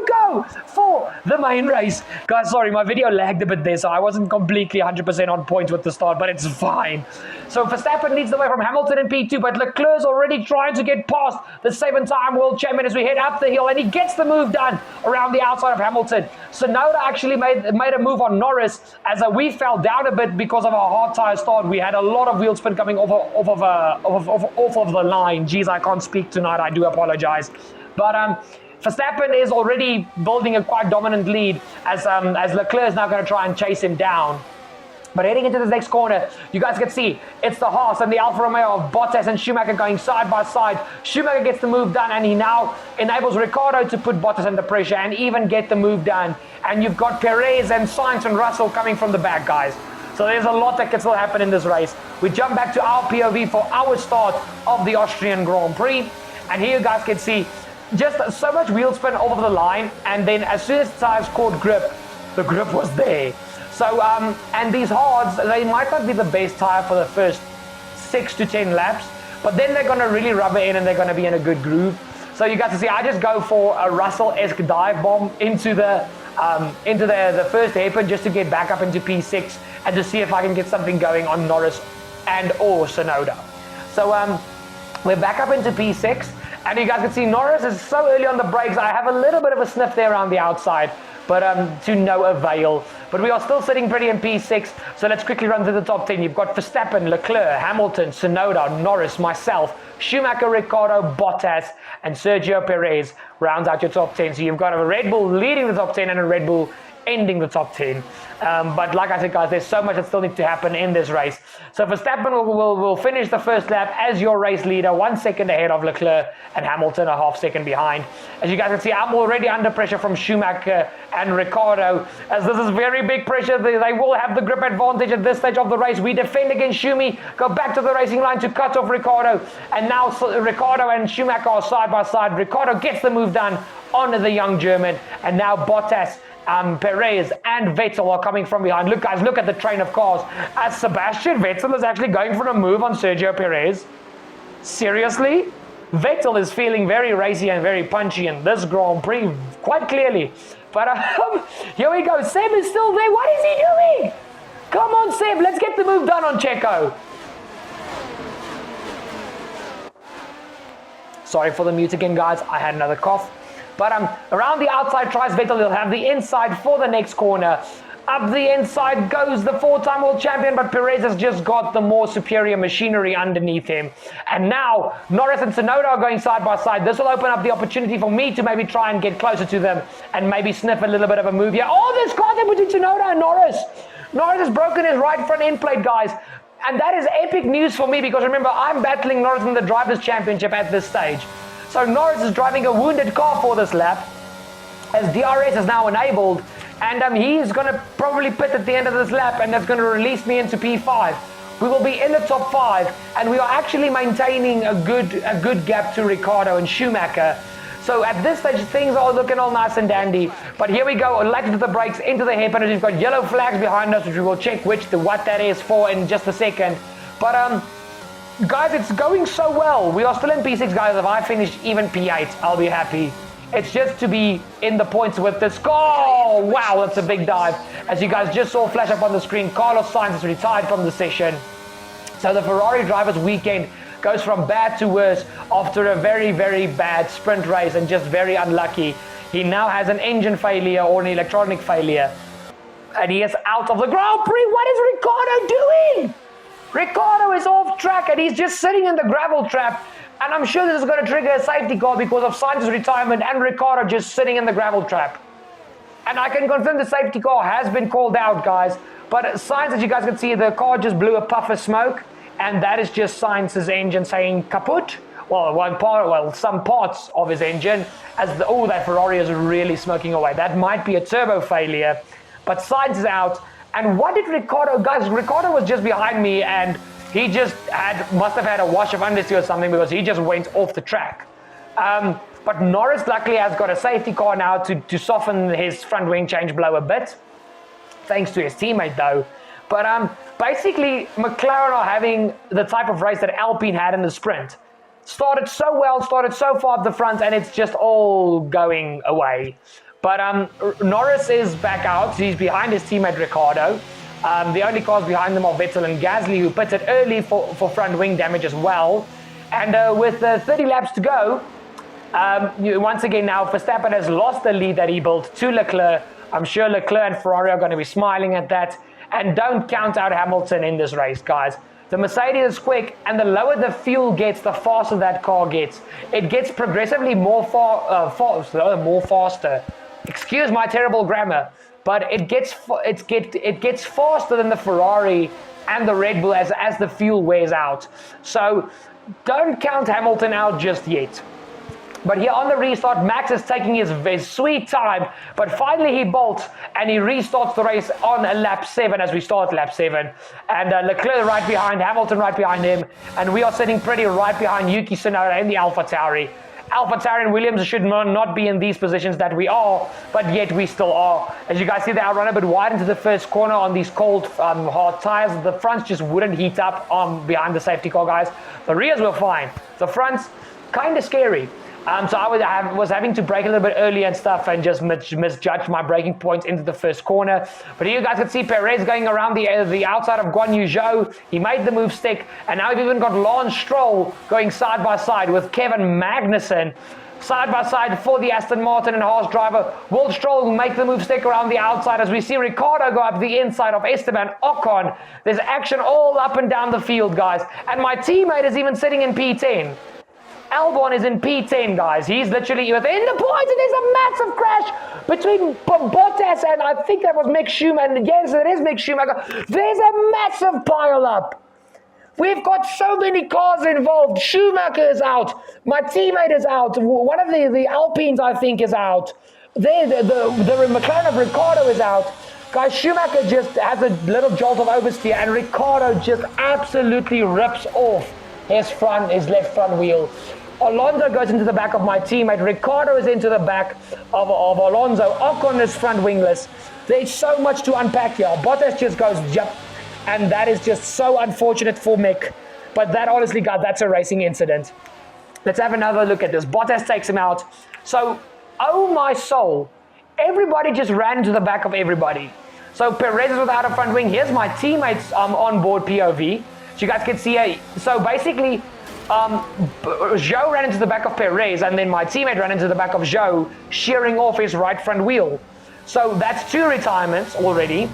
go for the main race. Guys, sorry, my video lagged a bit there, so I wasn't completely 100% on point with the start, but it's fine. So Verstappen leads the way from Hamilton in P2, but Leclerc's already trying to get past the 7-time world champion as we head up the hill, and he gets the move done around the outside of Hamilton. Tsunoda actually made a move on Norris as we fell down a bit because of our hard tire start. We had a lot of wheel spin coming off of the line. Jeez, I can't speak tonight. I do apologize. But Verstappen is already building a quite dominant lead as Leclerc is now going to try and chase him down. But heading into this next corner, you guys can see it's the Haas and the Alfa Romeo of Bottas and Schumacher going side by side. Schumacher gets the move done, and he now enables Ricciardo to put Bottas under pressure and even get the move done. And you've got Perez and Sainz and Russell coming from the back, guys. So there's a lot that can still happen in this race. We jump back to our POV for our start of the Austrian Grand Prix. And here you guys can see just so much wheel spin over the line, and then as soon as the tires caught grip, the grip was there. So, and these hards, they might not be the best tire for the first 6 to 10 laps, but then they're going to really rub it in and they're going to be in a good groove. So you guys can see, I just go for a Russell-esque dive bomb into the first hairpin just to get back up into P6 and to see if I can get something going on Norris and or Tsunoda. So we're back up into P6. And you guys can see Norris is so early on the brakes. I have a little bit of a sniff there around the outside, but to no avail. But we are still sitting pretty in P6, so let's quickly run through the top 10. You've got Verstappen, Leclerc, Hamilton, Tsunoda, Norris, myself, Schumacher, Ricciardo, Bottas, and Sergio Perez rounds out your top 10. So you've got a Red Bull leading the top 10 and a Red Bull ending the top 10. But like I said, guys, there's so much that still needs to happen in this race. So Verstappen will finish the first lap as your race leader, 1 second ahead of Leclerc, and Hamilton a half second behind. As you guys can see, I'm already under pressure from Schumacher and Ricciardo, as this is very big pressure. They will have the grip advantage at this stage of the race. We defend against Schumi, go back to the racing line to cut off Ricciardo, and now Ricciardo and Schumacher are side by side. Ricciardo gets the move done on the young German, and now Bottas, Perez and Vettel are coming from behind. Look, guys, look at the train of cars. As Sebastian Vettel is actually going for a move on Sergio Perez. Seriously? Vettel is feeling very racy and very punchy in this Grand Prix, quite clearly. But here we go. Seb is still there. What is he doing? Come on, Seb. Let's get the move done on Checo. Sorry for the mute again, guys. I had another cough. But around the outside tries Vettel. He'll have the inside for the next corner. Up the inside goes the 4-time world champion, but Perez has just got the more superior machinery underneath him. And now Norris and Tsunoda are going side by side. This will open up the opportunity for me to maybe try and get closer to them and maybe sniff a little bit of a move here. Oh, there's contact between Tsunoda and Norris. Norris has broken his right front end plate, guys. And that is epic news for me because remember, I'm battling Norris in the Drivers' Championship at this stage. So Norris is driving a wounded car for this lap as DRS is now enabled, And he's going to probably pit at the end of this lap, and that's going to release me into P5. We will be in the top 5, and we are actually maintaining a good gap to Ricciardo and Schumacher. So at this stage, things are looking all nice and dandy. But here we go, late into the brakes, into the hairpin, and we've got yellow flags behind us, which we will check what that is for in just a second. But guys, it's going so well. We are still in P6, guys. If I finish even P8, I'll be happy. It's just to be in the points with this. Oh, wow, that's a big dive. As you guys just saw flash up on the screen, Carlos Sainz is retired from the session. So the Ferrari drivers' weekend goes from bad to worse after a very, very bad sprint race and just very unlucky. He now has an engine failure or an electronic failure. And he is out of the Grand Prix. What is Ricciardo doing? Ricciardo is off track and he's just sitting in the gravel trap. And I'm sure this is going to trigger a safety car because of Sainz's retirement and Ricciardo just sitting in the gravel trap. And I can confirm the safety car has been called out, guys. But Sainz, as you guys can see, the car just blew a puff of smoke. And that is just Sainz's engine saying kaput. Well, some parts of his engine. That Ferrari is really smoking away. That might be a turbo failure. But Sainz is out. And what did Ricciardo, guys? Ricciardo was just behind me and he just must have had a wash of understeer or something because he just went off the track. But Norris luckily has got a safety car now to soften his front wing change blow a bit. Thanks to his teammate though. But basically, McLaren are having the type of race that Alpine had in the sprint. Started so well, started so far up the front, and it's just all going away. But Norris is back out. He's behind his teammate Ricciardo. The only cars behind them are Vettel and Gasly, who pitted early for front wing damage as well. And with 30 laps to go, once again now, Verstappen has lost the lead that he built to Leclerc. I'm sure Leclerc and Ferrari are going to be smiling at that. And don't count out Hamilton in this race, guys. The Mercedes is quick, and the lower the fuel gets, the faster that car gets. It gets progressively more faster. Excuse my terrible grammar, but it gets faster than the Ferrari and the Red Bull as the fuel wears out. So don't count Hamilton out just yet. But here on the restart, Max is taking his sweet time, but finally he bolts and he restarts the race on lap 7 as we start lap 7. And Leclerc right behind, Hamilton right behind him, and we are sitting pretty right behind Yuki Tsunoda in the AlphaTauri. AlphaTauri and Williams should not be in these positions that we are, but yet we still are. As you guys see, they outrun a bit wide into the first corner on these cold, hard tires. The fronts just wouldn't heat up behind the safety car, guys. The rears were fine. The fronts, kind of scary. So I was having to brake a little bit early and stuff and just misjudged my braking points into the first corner. But here you guys can see Perez going around the outside of Guan Yu Zhou. He made the move stick. And now we've even got Lance Stroll going side by side with Kevin Magnussen. Side by side for the Aston Martin and Haas driver. Will Stroll make the move stick around the outside as we see Ricciardo go up the inside of Esteban Ocon. There's action all up and down the field, guys. And my teammate is even sitting in P10. Albon is in P10, guys. He's literally within the points, and there's a massive crash between Bottas and I think that was Mick Schumacher. Yes, it is Mick Schumacher. There's a massive pile-up. We've got so many cars involved. Schumacher is out. My teammate is out. One of the Alpines, I think, is out. The McLaren of Ricciardo is out. Guys, Schumacher just has a little jolt of oversteer, and Ricciardo just absolutely rips off his left front wheel. Alonso goes into the back of my teammate. Ricciardo is into the back of Alonso. Ocon is front wingless. There's so much to unpack here. Bottas just goes jump, and that is just so unfortunate for Mick. But that, honestly, guys, that's a racing incident. Let's have another look at this. Bottas takes him out. So, oh my soul, everybody just ran into the back of everybody. So Perez is without a front wing. Here's my teammates on board POV. So you guys can see, so basically, Zhou ran into the back of Perez, and then my teammate ran into the back of Zhou, shearing off his right front wheel. So that's 2 retirements already.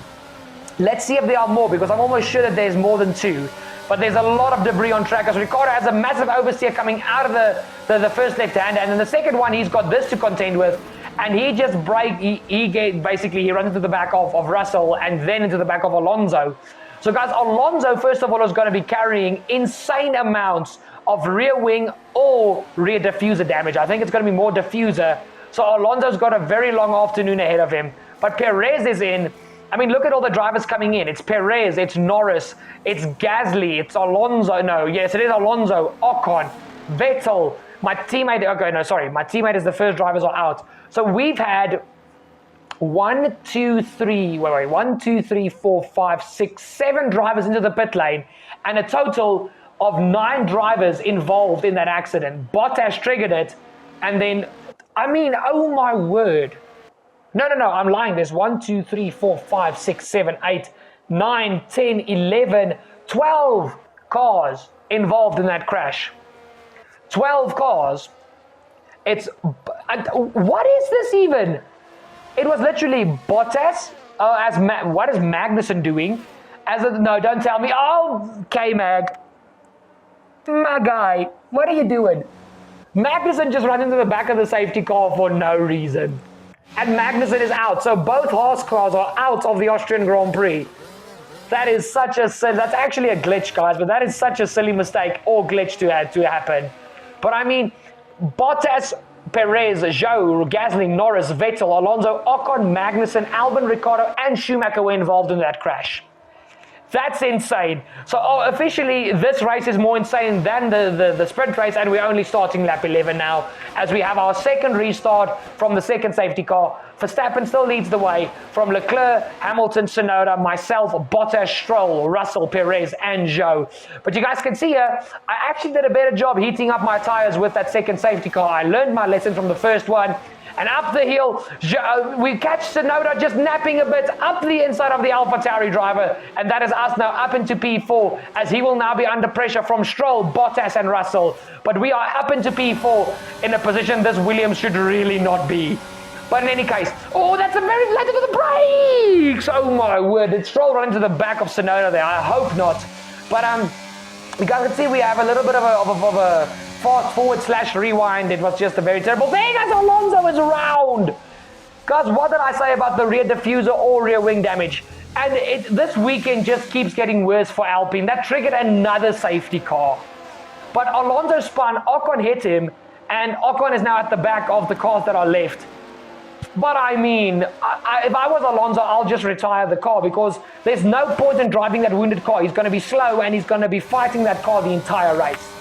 Let's see if there are more, because I'm almost sure that there's more than 2. But there's a lot of debris on track, as Ricciardo has a massive oversteer coming out of the first left-hand, and then the second one, he's got this to contend with, and he just he runs into the back of Russell, and then into the back of Alonso. So guys, Alonso, first of all, is going to be carrying insane amounts of rear wing or rear diffuser damage. I think it's going to be more diffuser. So Alonso's got a very long afternoon ahead of him. but Perez is in. I mean, look at all the drivers coming in. It's Perez, it's Norris, it's Gasly, it's Alonso. No, yes, it is Alonso, Ocon, Vettel, my teammate. Okay, no, sorry. My teammate is the first drivers are out. So we've had 1, 2, 3, 4, 5, 6, 7 drivers into the pit lane, and a total of 9 drivers involved in that accident. Bottas triggered it, and then, I mean, oh my word. No, I'm lying. There's 1, 2, 3, 4, 5, 6, 7, 8, 9, 10, 11, 12 cars involved in that crash. 12 cars. What is this even? It was literally Bottas. What is Magnussen doing? No, don't tell me. Oh, K-Mag. My guy, what are you doing? Magnussen just ran into the back of the safety car for no reason. And Magnussen is out. So both Haas cars are out of the Austrian Grand Prix. That is that's actually a glitch, guys, but that is such a silly mistake or glitch to happen. But I mean, Bottas, Perez, Zhou, Gasly, Norris, Vettel, Alonso, Ocon, Magnussen, Albon, Ricciardo, and Schumacher were involved in that crash. That's insane. So officially, this race is more insane than the sprint race, and we're only starting lap 11 now, as we have our second restart from the second safety car. Verstappen still leads the way from Leclerc, Hamilton, Tsunoda, myself, Bottas, Stroll, Russell, Perez, and Zhou. But you guys can see here, I actually did a better job heating up my tires with that second safety car. I learned my lesson from the first one. And up the hill, we catch Tsunoda just napping a bit up the inside of the AlphaTauri driver. And that is us now up into P4, as he will now be under pressure from Stroll, Bottas, and Russell. But we are up into P4 in a position this Williams should really not be. But in any case, that's a very flat into the brakes. Oh my word, did Stroll run into the back of Tsunoda there? I hope not. But you guys can see we have a little bit of a fast forward / rewind. It was just a very terrible thing as Alonso is around. Guys, what did I say about the rear diffuser or rear wing damage? And this weekend just keeps getting worse for Alpine. That triggered another safety car. But Alonso spun, Ocon hit him, and Ocon is now at the back of the cars that are left. But I mean, if I was Alonso, I'll just retire the car, because there's no point in driving that wounded car. He's going to be slow, and he's going to be fighting that car the entire race.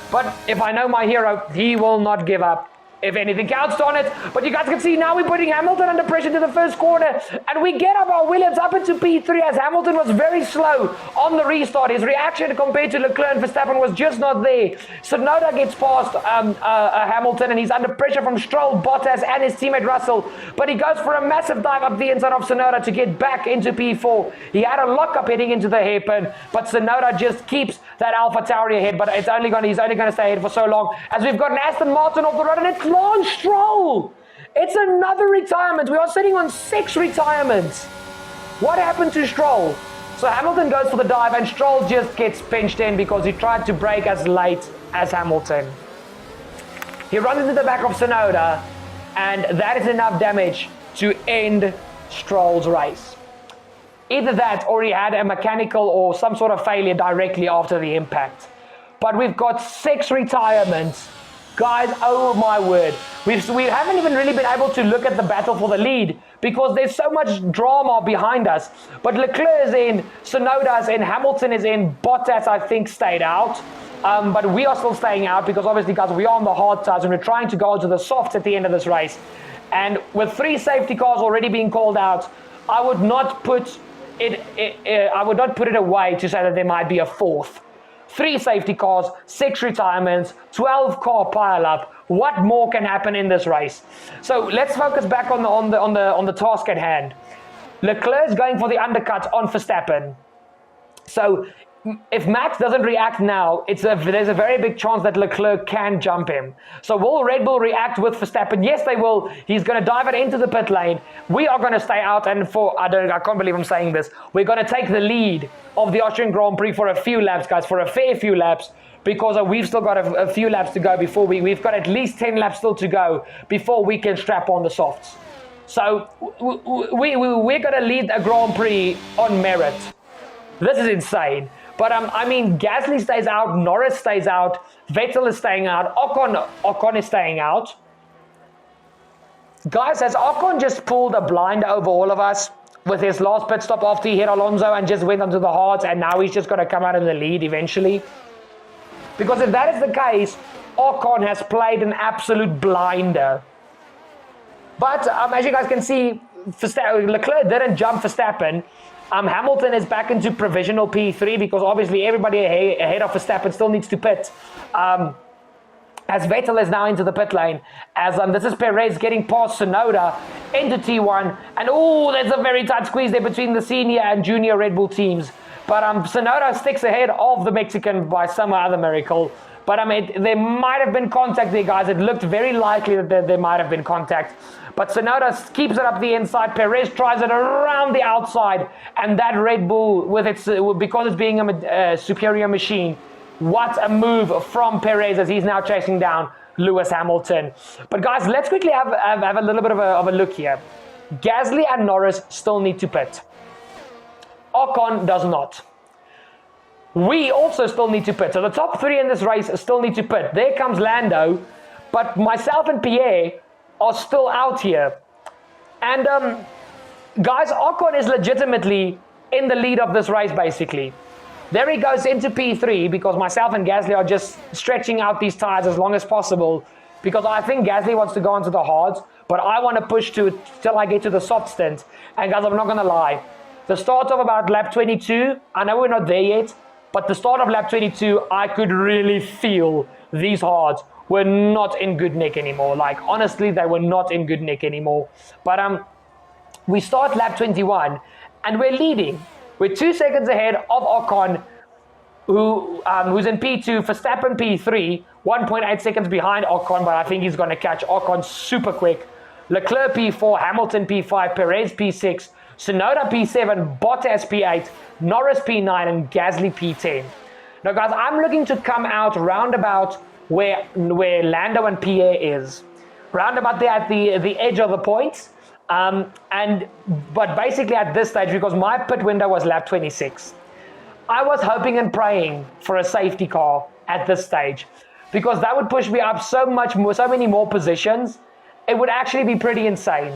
But if I know my hero, he will not give up. If anything counts on it. But you guys can see now we're putting Hamilton under pressure to the first corner. And we get up our Williams up into P3, as Hamilton was very slow on the restart. His reaction compared to Leclerc and Verstappen was just not there. Tsunoda gets past Hamilton, and he's under pressure from Stroll, Bottas, and his teammate Russell. But he goes for a massive dive up the inside of Tsunoda to get back into P4. He had a lockup heading into the hairpin, but Tsunoda just keeps that AlphaTauri ahead. But he's only going to stay ahead for so long, as we've got an Aston Martin off the road, and it's Lance Stroll. It's another retirement. We are sitting on 6 retirements. What happened to Stroll? So Hamilton goes for the dive, and Stroll just gets pinched in because he tried to brake as late as Hamilton. He runs into the back of Tsunoda, and that is enough damage to end Stroll's race. Either that, or he had a mechanical or some sort of failure directly after the impact. But we've got 6 retirements. Guys, oh my word. We haven't even really been able to look at the battle for the lead, because there's so much drama behind us. But Leclerc is in, Tsunoda is in, Hamilton is in, Bottas I think stayed out. But we are still staying out, because obviously, guys, we are on the hard tires and we're trying to go into the softs at the end of this race. And with 3 safety cars already being called out, I would not put it away to say that there might be a 4th. 3 safety cars, 6 retirements, 12 car pile-up. What more can happen in this race? So let's focus back on the task at hand. Leclerc is going for the undercut on Verstappen. So if Max doesn't react now, there's a very big chance that Leclerc can jump him. So will Red Bull react with Verstappen? Yes, they will. He's going to dive it into the pit lane. We are going to stay out, and I can't believe I'm saying this, we're going to take the lead of the Austrian Grand Prix for a few laps, guys, for a fair few laps, because we've still got a few laps to go before we've got at least 10 laps still to go before we can strap on the softs. So we're going to lead a Grand Prix on merit. This is insane. But I mean, Gasly stays out, Norris stays out, Vettel is staying out, Ocon is staying out. Guys, has Ocon just pulled a blind over all of us with his last pit stop after he hit Alonso and just went onto the hards, and now he's just going to come out in the lead eventually? Because if that is the case, Ocon has played an absolute blinder. But as you guys can see, Leclerc didn't jump Verstappen. Hamilton is back into provisional P3 because obviously everybody ahead of Verstappen still needs to pit. As Vettel is now into the pit lane, as this is Perez getting past Tsunoda into T1, and there's a very tight squeeze there between the senior and junior Red Bull teams. But Tsunoda sticks ahead of the Mexican by some other miracle. But there might have been contact there, guys. It looked very likely that there might have been contact. But Tsunoda keeps it up the inside. Perez tries it around the outside, and that Red Bull, because it's being a superior machine. What a move from Perez as he's now chasing down Lewis Hamilton. But guys, let's quickly have a little bit of a look here. Gasly and Norris still need to pit. Ocon does not. We also still need to pit. So the top three in this race still need to pit. There comes Lando, but myself and Pierre are still out here. And guys, Ocon is legitimately in the lead of this race basically. There he goes into P3 because myself and Gasly are just stretching out these tires as long as possible because I think Gasly wants to go onto the hards, but I want to push till I get to the soft stint. And guys, I'm not going to lie. The start of about lap 22, I know we're not there yet, but the start of lap 22, I could really feel these hards were not in good nick anymore. Like, honestly, they were not in good nick anymore. But we start lap 21, and we're leading. We're 2 seconds ahead of Ocon, who's in P2, Verstappen P3, 1.8 seconds behind Ocon, but I think he's going to catch Ocon super quick. Leclerc P4, Hamilton P5, Perez P6, Tsunoda P7, Bottas P8, Norris P9, and Gasly P10. Now, guys, I'm looking to come out roundabout where Lando and Pierre is. Roundabout there at the edge of the points. But basically at this stage, because my pit window was lap 26, I was hoping and praying for a safety car at this stage, because that would push me up so many more positions. It would actually be pretty insane.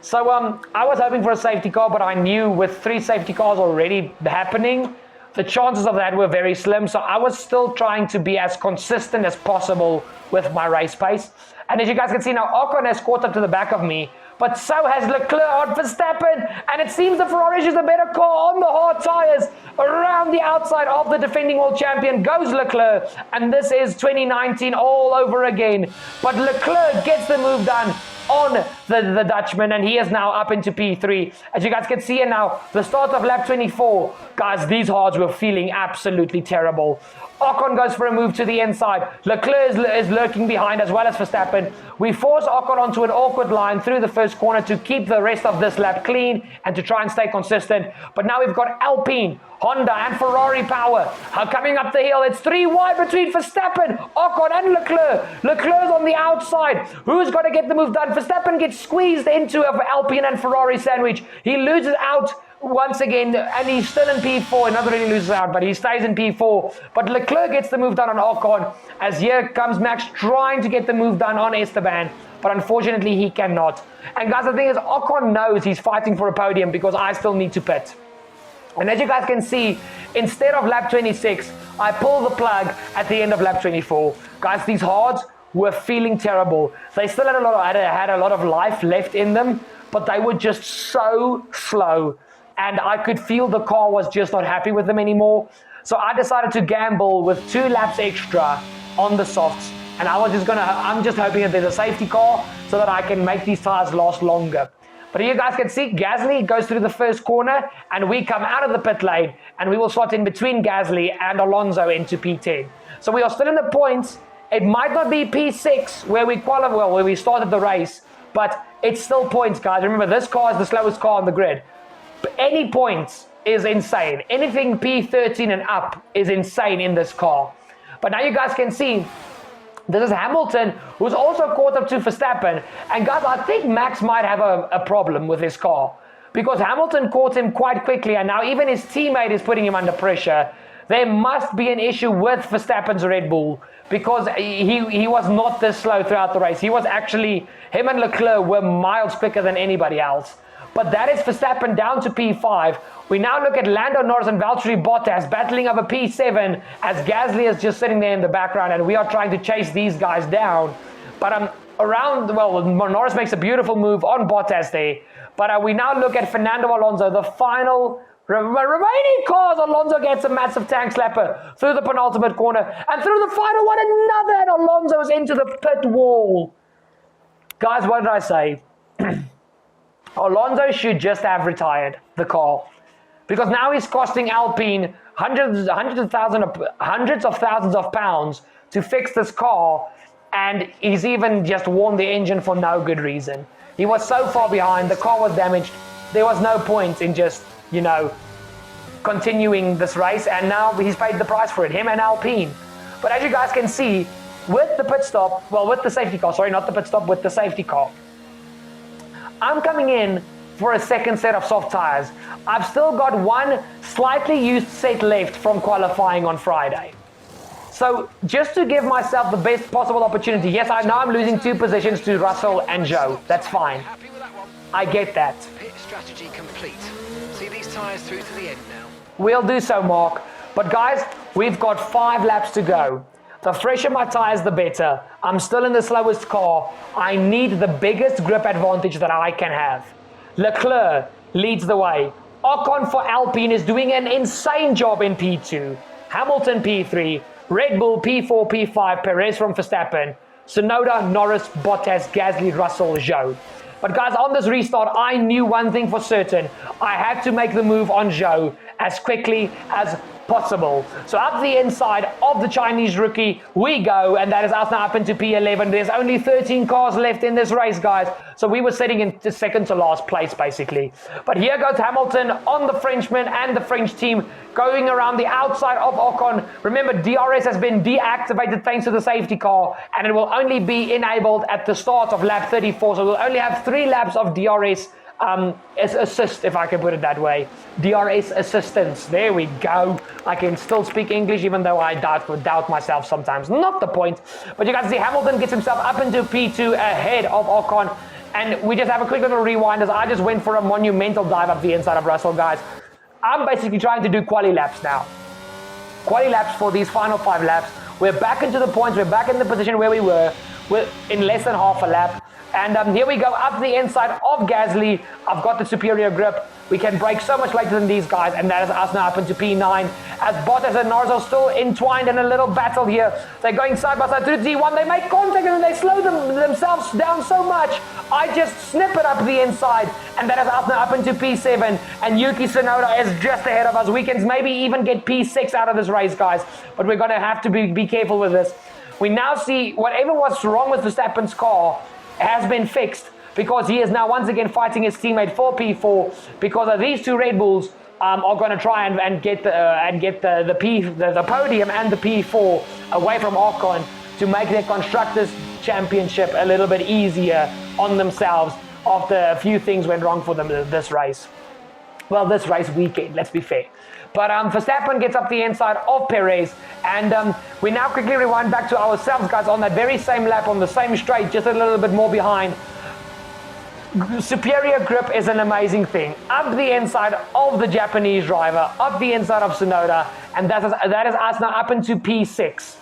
So I was hoping for a safety car, but I knew with 3 safety cars already happening, the chances of that were very slim. So I was still trying to be as consistent as possible with my race pace. And as you guys can see now, Ocon has caught up to the back of me, but so has Leclerc on Verstappen, and it seems the Ferrari is a better car on the hard tyres. Around the outside of the defending world champion goes Leclerc, and this is 2019 all over again. But Leclerc gets the move done on the Dutchman, and he is now up into P3. As you guys can see, and now the start of lap 24, guys, these hards were feeling absolutely terrible. Ocon goes for a move to the inside. Leclerc is lurking behind as well as Verstappen. We force Ocon onto an awkward line through the first corner to keep the rest of this lap clean and to try and stay consistent. But now we've got Alpine, Honda and Ferrari power coming up the hill. It's 3 wide between Verstappen, Ocon and Leclerc. Leclerc's on the outside. Who's got to get the move done? Verstappen gets squeezed into an Alpine and Ferrari sandwich. He loses out once again, and he's still in P4. Not really loses out, but he stays in P4. But Leclerc gets the move done on Ocon, as here comes Max trying to get the move done on Esteban, but unfortunately he cannot. And guys, the thing is, Ocon knows he's fighting for a podium because I still need to pit. And as you guys can see, instead of lap 26, I pull the plug at the end of lap 24. Guys, these hards were feeling terrible. They still had a lot of life left in them, but they were just so slow. And I could feel the car was just not happy with them anymore. So I decided to gamble with 2 laps extra on the softs. And I'm just hoping that there's a safety car so that I can make these tires last longer. But you guys can see Gasly goes through the first corner, and we come out of the pit lane, and we will slot in between Gasly and Alonso into P10. So we are still in the points. It might not be P6 where we started the race, but it's still points, guys. Remember, this car is the slowest car on the grid. Any points is insane. Anything P13 and up is insane in this car. But now you guys can see, this is Hamilton, who's also caught up to Verstappen. And guys, I think Max might have a problem with his car, because Hamilton caught him quite quickly, and now even his teammate is putting him under pressure. there must be an issue with Verstappen's Red Bull, because he was not this slow throughout the race. He was actually, him and Leclerc were miles quicker than anybody else. But that is Verstappen down to P5. We now look at Lando Norris and Valtteri Bottas battling over P7 as Gasly is just sitting there in the background, and we are trying to chase these guys down. But Norris makes a beautiful move on Bottas there. But we now look at Fernando Alonso, the final remaining cars. Alonso gets a massive tank slapper through the penultimate corner, and through the final one, another, and Alonso is into the pit wall. Guys, what did I say? Alonso should just have retired the car, because now he's costing Alpine hundreds of thousands of pounds to fix this car, and he's even just worn the engine for no good reason. He was so far behind, the car was damaged, there was no point in just, continuing this race, and now he's paid the price for it, him and Alpine. But as you guys can see, with the pit stop, with the safety car, sorry, not the pit stop, with the safety car, I'm coming in for a second set of soft tires. I've still got one slightly used set left from qualifying on Friday. So just to give myself the best possible opportunity, yes, I know I'm losing 2 positions to Russell and Joe. That's fine. I get that. Pit strategy complete. See these tyres through to the end now. We'll do so, Mark. But guys, we've got 5 laps to go. The fresher my tyres, the better. I'm still in the slowest car. I need the biggest grip advantage that I can have. Leclerc leads the way. Ocon for Alpine is doing an insane job in P2. Hamilton P3. Red Bull P4, P5. Perez from Verstappen. Tsunoda, Norris, Bottas, Gasly, Russell, Zhou. But guys, on this restart, I knew one thing for certain. I had to make the move on Zhou as quickly as possible. So up the inside of the Chinese rookie we go, and that is us now up into P11. There's only 13 cars left in this race, guys. So we were sitting in second to last place, basically. But here goes Hamilton on the Frenchman and the French team going around the outside of Ocon. Remember, DRS has been deactivated thanks to the safety car, and it will only be enabled at the start of lap 34. So we'll only have 3 laps of DRS assist, if I can put it that way. DRS assistance. There we go. I can still speak English, even though I doubt myself sometimes. Not the point. But you guys see Hamilton gets himself up into P2 ahead of Ocon. And we just have a quick little rewind as I just went for a monumental dive up the inside of Russell, guys. I'm basically trying to do quali laps now. Quali laps for these final 5 laps. We're back into the points. We're back in the position where we were. We're in less than half a lap. And here we go up the inside of Gasly. I've got the superior grip. We can brake so much later than these guys, and that is us now up into P9. As Bottas and Norris are still entwined in a little battle here. They're going side by side through Z1. They make contact and then they slow themselves down so much. I just snip it up the inside, and that is us now up into P7. And Yuki Tsunoda is just ahead of us. We can maybe even get P6 out of this race, guys. But we're going to have to be careful with this. We now see whatever was wrong with Verstappen's car has been fixed, because he is now once again fighting his teammate for P4, because of these 2 Red Bulls are going to try and get the podium and the P4 away from Ocon to make their Constructors' Championship a little bit easier on themselves after a few things went wrong for them this race. Well, this race weekend, let's be fair. But Verstappen gets up the inside of Perez, and we now quickly rewind back to ourselves, guys, on that very same lap, on the same straight, just a little bit more behind. Superior grip is an amazing thing. Up the inside of the Japanese driver, up the inside of Tsunoda, and that is us now up into P6.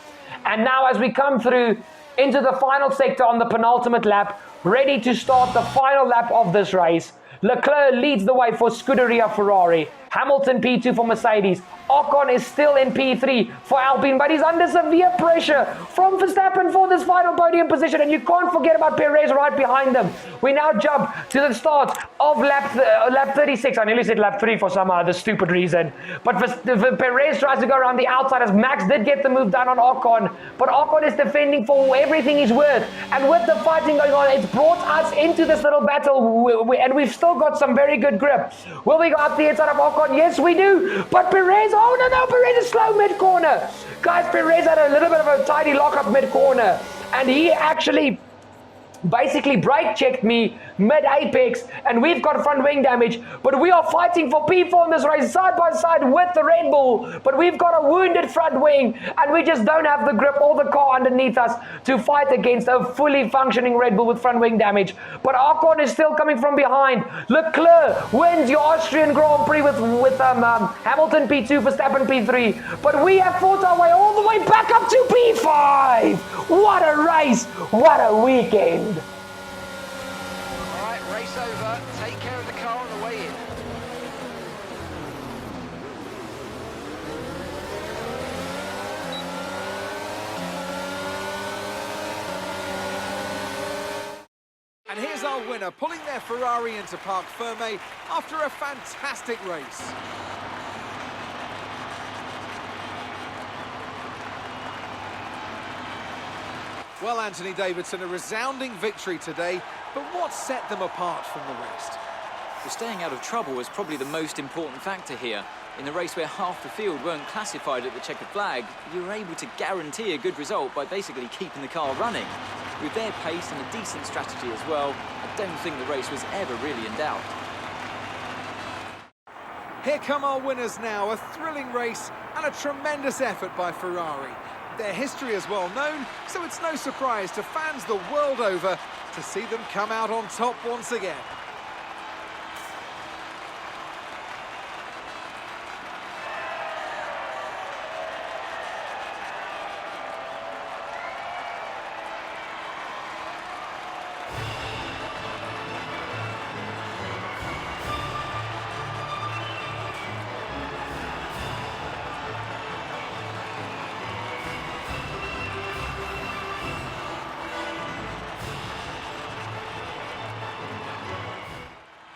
And now as we come through into the final sector on the penultimate lap, ready to start the final lap of this race, Leclerc leads the way for Scuderia Ferrari. Hamilton P2 for Mercedes. Ocon is still in P3 for Alpine, but he's under severe pressure from Verstappen for this final podium position, and you can't forget about Perez right behind them. We now jump to the start of lap 36. I nearly said lap 3 for some other stupid reason. But Perez tries to go around the outside as Max did get the move done on Ocon, but Ocon is defending for everything he's worth. And with the fighting going on, it's brought us into this little battle, and we've still got some very good grip. Will we go up the inside of Ocon? Yes, we do. But Perez, oh no, Perez is slow mid-corner. Guys, Perez had a little bit of a tidy lock-up mid-corner, and he actually basically brake checked me mid-apex, and we've got front wing damage, but we are fighting for P4 in this race side by side with the Red Bull, but we've got a wounded front wing, and we just don't have the grip or the car underneath us to fight against a fully functioning Red Bull with front wing damage. But Ocon is still coming from behind. Leclerc wins your Austrian Grand Prix with Hamilton P2, Verstappen P3, but we have fought our way all the way back up to P5. What a race, what a weekend. All right, race over. Take care of the car on the way in. And here's our winner, pulling their Ferrari into Parc Fermé after a fantastic race. Well, Anthony Davidson, a resounding victory today, but what set them apart from the rest? Well, staying out of trouble was probably the most important factor here. In a race where half the field weren't classified at the checkered flag, you were able to guarantee a good result by basically keeping the car running. With their pace and a decent strategy as well, I don't think the race was ever really in doubt. Here come our winners now, a thrilling race and a tremendous effort by Ferrari. Their history is well known, so it's no surprise to fans the world over to see them come out on top once again.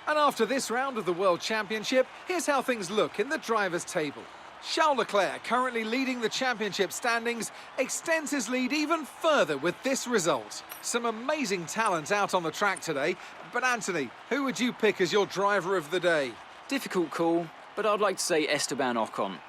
And after this round of the World Championship, here's how things look in the drivers' table. Charles Leclerc, currently leading the championship standings, extends his lead even further with this result. Some amazing talent out on the track today, but Anthony, who would you pick as your driver of the day? Difficult call, but I'd like to say Esteban Ocon.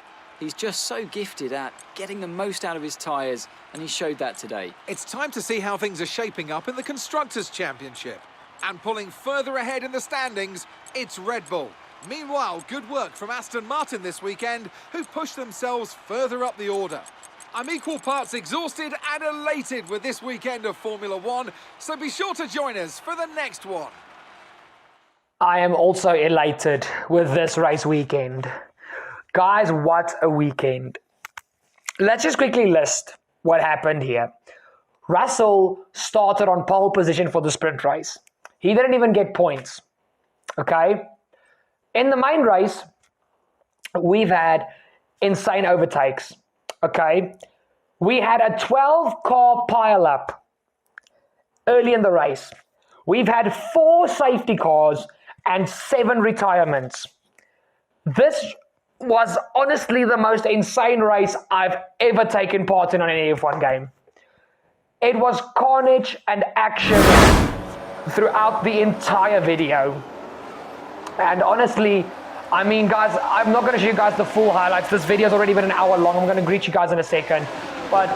He's just so gifted at getting the most out of his tyres, and he showed that today. It's time to see how things are shaping up in the Constructors' Championship. And pulling further ahead in the standings, it's Red Bull. Meanwhile, good work from Aston Martin this weekend, who pushed themselves further up the order. I'm equal parts exhausted and elated with this weekend of Formula One, so be sure to join us for the next one. I am also elated with this race weekend. Guys, what a weekend. Let's just quickly list what happened here. Russell started on pole position for the sprint race. He didn't even get points, okay? In the main race, we've had insane overtakes, okay? We had a 12-car pile-up early in the race. We've had 4 safety cars and 7 retirements. This was honestly the most insane race I've ever taken part in on any F1 game. It was carnage and action throughout the entire video. And honestly, I mean, guys, I'm not going to show you guys the full highlights. This video's already been an hour long. I'm going to greet you guys in a second. But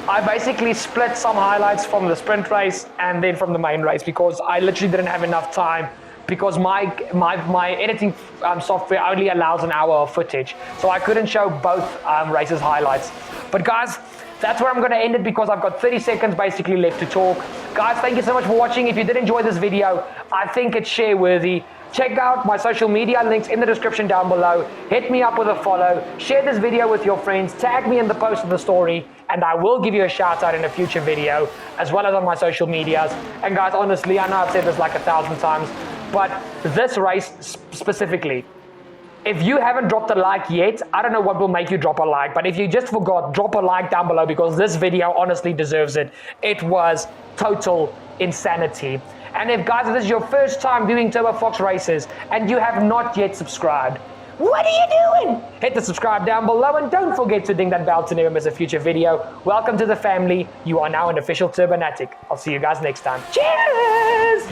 I basically split some highlights from the sprint race and then from the main race because I literally didn't have enough time because my editing software only allows an hour of footage. So I couldn't show both races highlights. But guys, that's where I'm going to end it because I've got 30 seconds basically left to talk. Guys, thank you so much for watching. If you did enjoy this video, I think it's share worthy. Check out my social media links in the description down below. Hit me up with a follow. Share this video with your friends. Tag me in the post of the story. And I will give you a shout out in a future video, as well as on my social medias. And guys, honestly, I know I've said this like 1,000 times, but this race specifically, if you haven't dropped a like yet, I don't know what will make you drop a like, but if you just forgot, drop a like down below because this video honestly deserves it. It was total insanity. And if guys, this is your first time viewing Turbo Fox races and you have not yet subscribed, what are you doing? Hit the subscribe down below and don't forget to ding that bell to never miss a future video. Welcome to the family. You are now an official Turbonatic. I'll see you guys next time. Cheers!